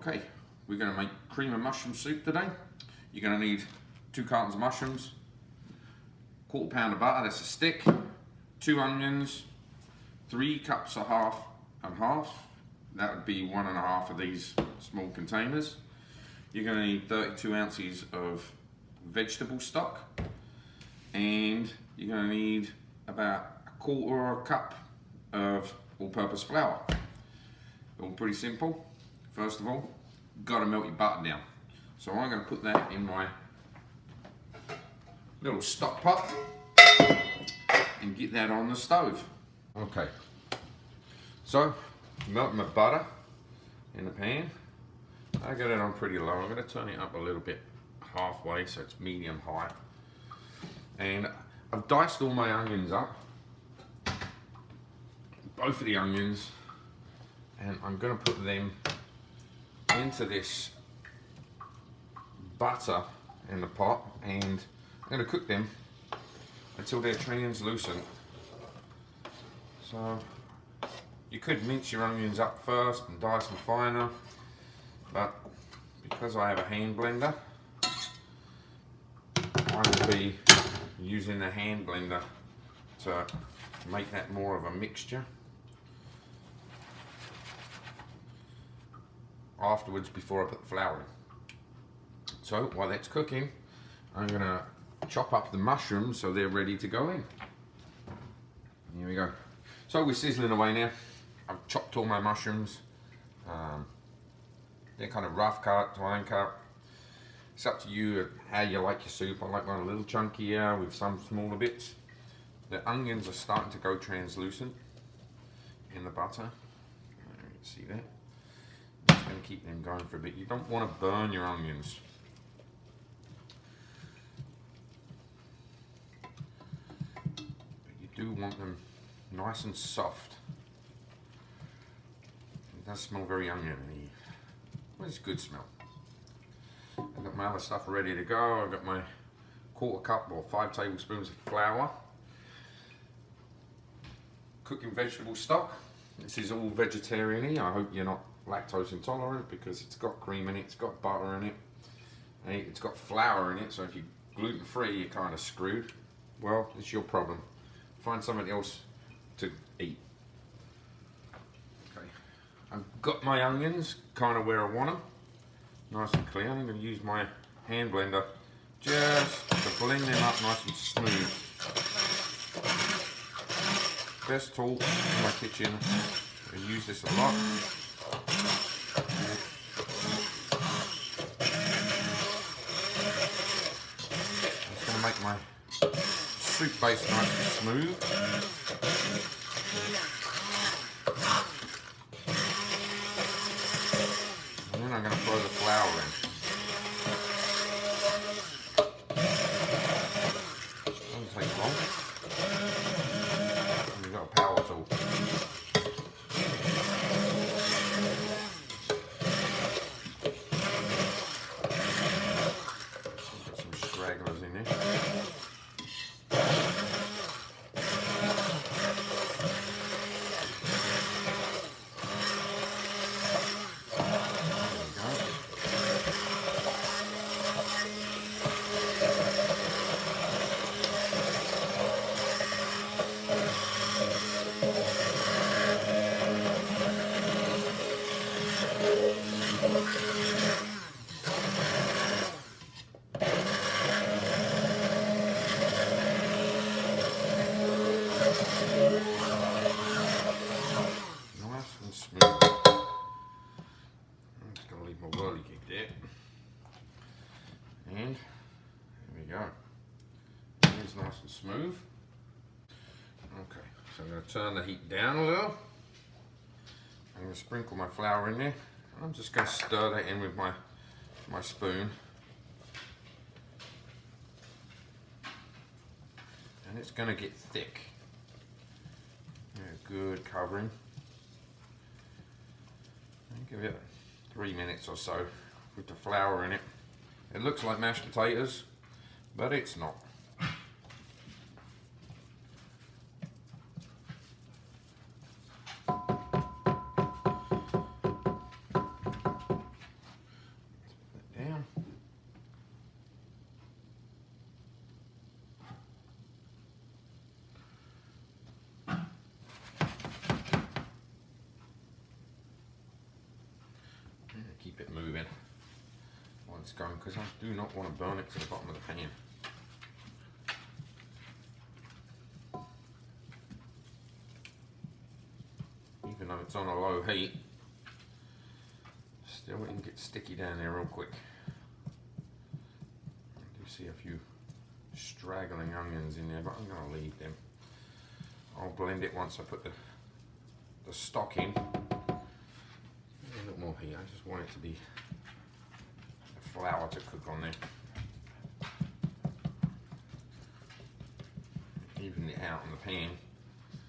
Okay, we're going to make cream and mushroom soup today. You're going to need 2 cartons of mushrooms, 1/4 pound of butter, that's a stick, 2 onions, 3 cups of half and half. That would be 1.5 of these small containers. You're going to need 32 ounces of vegetable stock, and you're going to need about 1/4 cup of all-purpose flour. All pretty simple. First of all, got to melt your butter down. So I'm going to put that in my little stock pot and get that on the stove. Okay, so melting my butter in the pan. I got it on pretty low. I'm going to turn it up a little bit halfway so it's medium high. And I've diced all my onions up, both of the onions, and I'm going to put them into this butter in the pot, and I'm going to cook them until they're translucent. So you could mince your onions up first and dice them finer, but because I have a hand blender, I will be using the hand blender to make that more of a mixture afterwards before I put the flour in. So while that's cooking, I'm going to chop up the mushrooms so they're ready to go in. Here we go. So we're sizzling away now. I've chopped all my mushrooms. They're kind of rough cut, fine cut. It's up to you how you like your soup. I like mine a little chunkier with some smaller bits. The onions are starting to go translucent in the butter. You can see that. I'm just going to keep them going for a bit. You don't want to burn your onions. But you do want them nice and soft. It does smell very oniony. Well, it's a good smell. I've got my other stuff ready to go. I've got my 1/4 cup or 5 tablespoons of flour. Cooking vegetable stock. This is all vegetarian-y. I hope you're not lactose intolerant because it's got cream in it, it's got butter in it, and it's got flour in it, so if you're gluten-free you're kind of screwed. Well, it's your problem. Find something else to eat. Okay, I've got my onions kind of where I want them, nice and clear. I'm going to use my hand blender just to blend them up nice and smooth. Best tool in my kitchen. I use this a lot. It's going to make my soup base nice and smooth. And then I'm going to throw the flour in. Doesn't take long. And we've got a power tool. Got some stragglers in there. Nice and smooth. I'm just going to leave my whirligig there. And there we go. It's nice and smooth. Okay, so I'm going to turn the heat down a little. I'm going to sprinkle my flour in there. I'm just going to stir that in with my spoon. And it's going to get thick. Yeah, good covering. And give it 3 minutes or so with the flour in it. It looks like mashed potatoes, but it's not. keep it moving while it's going, because I do not want to burn it to the bottom of the pan. Even though it's on a low heat, still it can get sticky down there real quick. I do see a few straggling onions in there, but I'm going to leave them. I'll blend it once I put the stock in. A little more heat, I just want it to be the flour to cook on there. Even it out in the pan,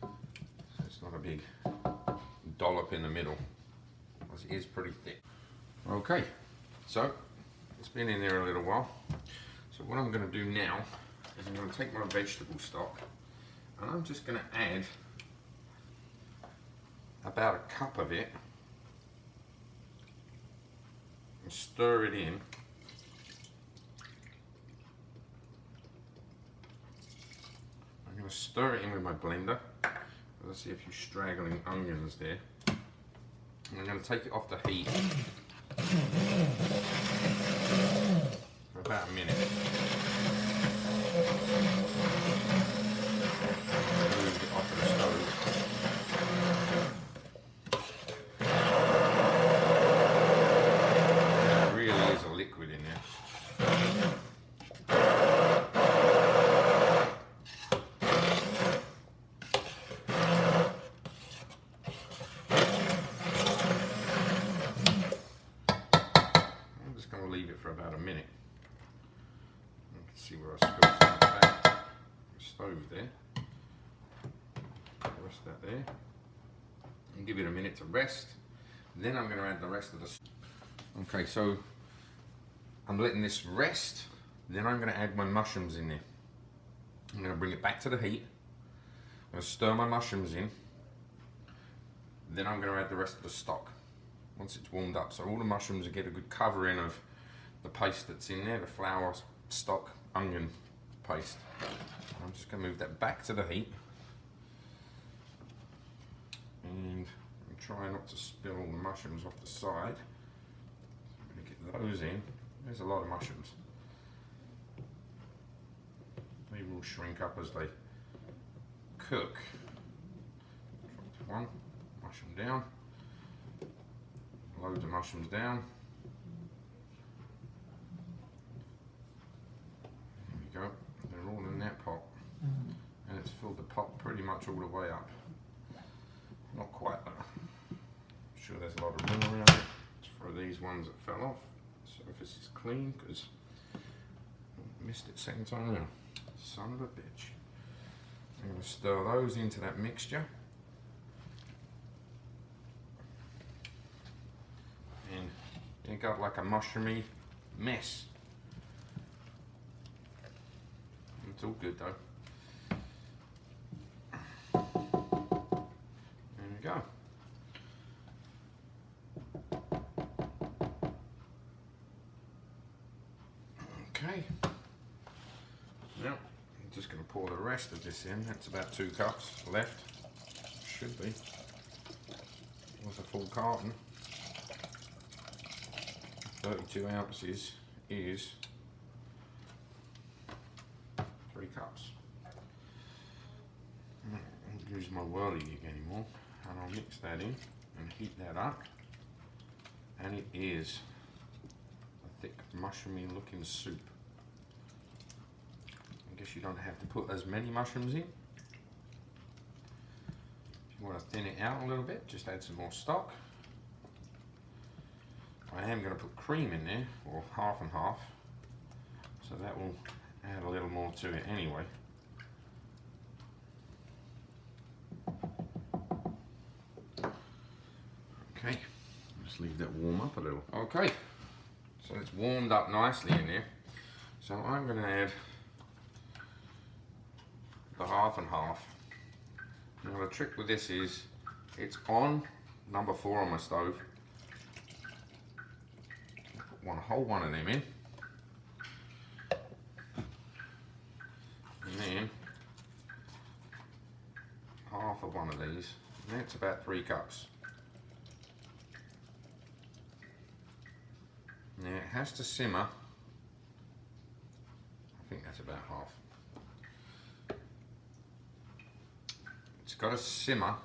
so it's not a big dollop in the middle, because it is pretty thick. Okay, so it's been in there a little while. So what I'm going to do now is I'm going to take my vegetable stock and I'm just going to add about a cup of it and stir it in. I'm going to stir it in with my blender. Let's see a few straggling onions there. And I'm going to take it off the heat for about a minute. Move it off of the stove. There really is a liquid in there. Leave it for about a minute. You can see where I spilled some back. The stove there. Rest that there. And give it a minute to rest. Then I'm going to add the rest of the. Okay, so I'm letting this rest. Then I'm going to add my mushrooms in there. I'm going to bring it back to the heat. I'm going to stir my mushrooms in. Then I'm going to add the rest of the stock once it's warmed up. So all the mushrooms will get a good covering of the paste that's in there, the flour, stock, onion paste. I'm just going to move that back to the heat and try not to spill all the mushrooms off the side. I'm going to get those in. There's a lot of mushrooms. They will shrink up as they cook. Drop one, mushroom down, loads of mushrooms down. Go. They're all in that pot, and it's filled the pot pretty much all the way up. Not quite, but I'm sure there's a lot of room around it. Let's throw these ones that fell off. The surface is clean because I missed it second time now. Son of a bitch. I'm going to stir those into that mixture, and you got like a mushroomy mess. It's all good though. There we go. Okay. Now, I'm just going to pour the rest of this in. That's about 2 cups left. Should be. With a full carton. 32 ounces is 3 cups. I won't use my whirly jig anymore, and I'll mix that in and heat that up, and it is a thick mushroomy looking soup. I guess you don't have to put as many mushrooms in. If you want to thin it out a little bit, just add some more stock. I am going to put cream in there, or half and half, so that will add a little more to it anyway. Okay, just leave that warm up a little. Okay, so it's warmed up nicely in there. So I'm going to add the half and half. Now the trick with this is, it's on number 4 on my stove. Put whole one of them in. And then half of one of these, and that's about 3 cups. has to simmer. I think that's about half. It's got to simmer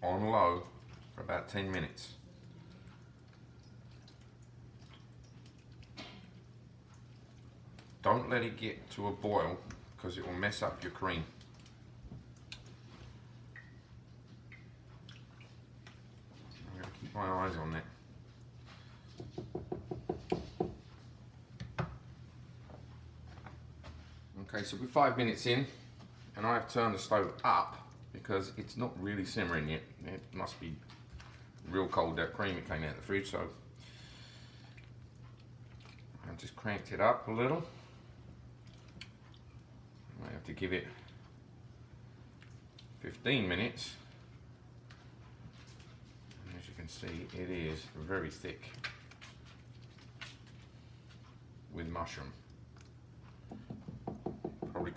on low for about 10 minutes. Don't let it get to a boil because it will mess up your cream. I'm going to keep my eyes on that. Okay, so we're 5 minutes in and I've turned the stove up because it's not really simmering yet. It must be real cold, that cream. It came out of the fridge, so I've just cranked it up a little. I have to give it 15 minutes. And as you can see, it is very thick with mushroom. Probably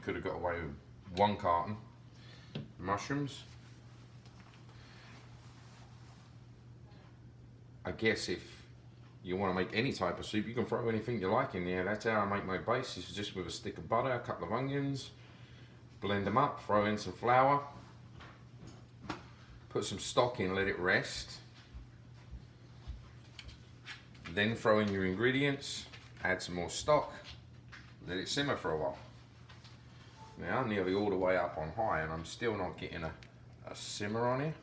could have got away with 1 carton mushrooms. I guess if you want to make any type of soup, you can throw anything you like in there. That's how I make my base. It's just with a stick of butter, a couple of onions, blend them up, throw in some flour, put some stock in, let it rest, then throw in your ingredients, add some more stock, let it simmer for a while. Now I'm nearly all the way up on high and I'm still not getting a simmer on it,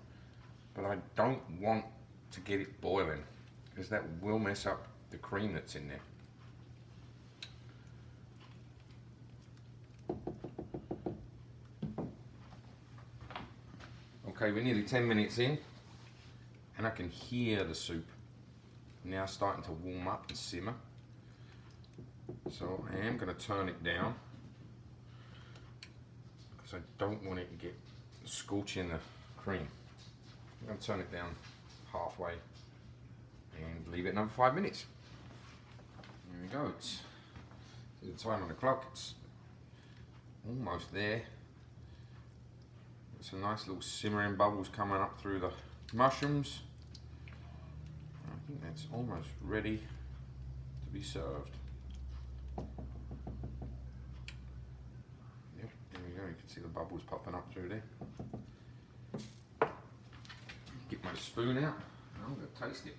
but I don't want to get it boiling because that will mess up the cream that's in there. Okay, we're nearly 10 minutes in and I can hear the soup now starting to warm up and simmer. So I am going to turn it down because I don't want it to get scorching the cream. I'm going to turn it down halfway and leave it another 5 minutes. There we go. It's the time on the clock. It's almost there. Some nice little simmering bubbles coming up through the mushrooms. I think that's almost ready to be served. Yep, there we go. You can see the bubbles popping up through there. Get my spoon out. I'm going to taste it.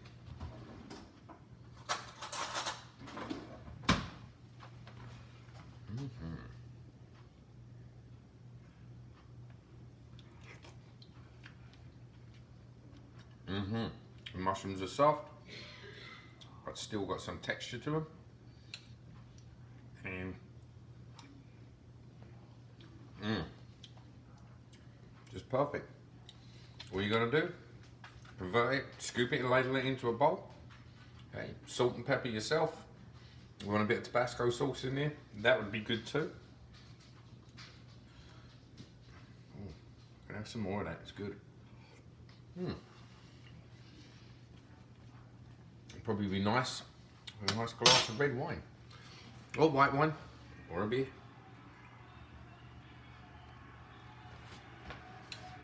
The mushrooms are soft, but still got some texture to them. And just perfect. All you got to do, convert it, scoop it and ladle it into a bowl. Okay, salt and pepper yourself. You want a bit of Tabasco sauce in there, that would be good too. Can I have some more of that? It's good. Probably be nice with a nice glass of red wine or white wine or a beer.